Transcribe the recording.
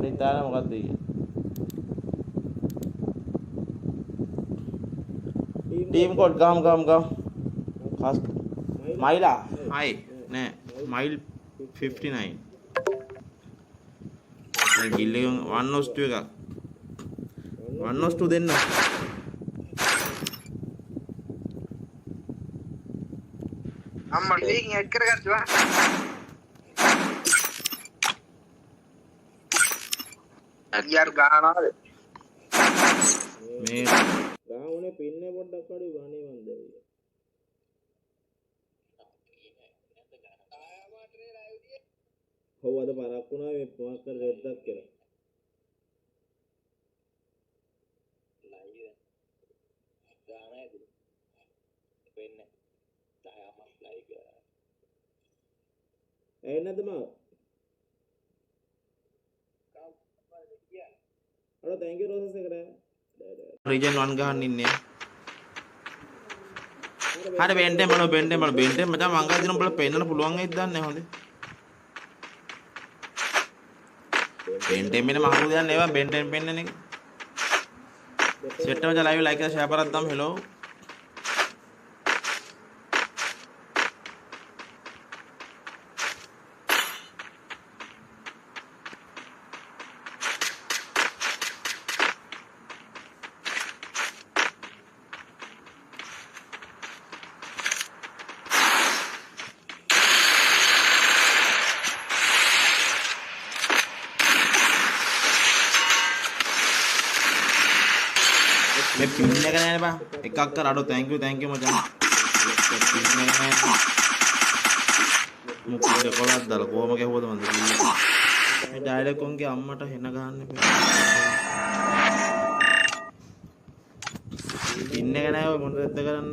මට හිතාන මොකක්ද කියන්නේ. ටීම් කෝඩ් ගම්. මයිලා. හයි නෑ මයිල් 59. දැන් කිල් එක 102 එකක්. 102 දෙන්න. අම්මා ලීකින් ඇඩ් කරගත්තා. අයියාර ගහනවාද? මේ ගාමුනේ පින්නේ පොඩ්ඩක් අඩු ගානේ මන්ද. ඔව් අද පරක් වුණා මේ මොකක් කර රෙද්දක් කියලා. ලයිව් ගානයි දුක. වෙන්නේ 10ක් ලයිව් කරා. නැද්ද මාව? අර thank you roses එකට. region 1 ගහන්න ඉන්නේ. හරි බෙන්ටෙන් මචං මං ගාදින උඹලා පෙන්නන්න පුළුවන් වෙයිද දන්නේ හොඳේ. බෙන්ටෙන් මෙන්න මහමු දෙයක් නෙවෙයි බෙන්ටෙන් පෙන්නන එක. සෙට් එක මචං ලයිව් ලයික් කරලා ෂෙයා කරලා දාමු හෙලෝ. මේ පින් එක නෑනේ බා එකක් කර අඩෝ thank you මචං පින් එක නෑ මොකද කොලක් දාලා කොහම ගැහුවද මන්ද මේ ඩයලොග් කොන්ගේ අම්මට හෙන ගහන්න බෑ පින් එක නෑ ඔය මොනවද කරන්න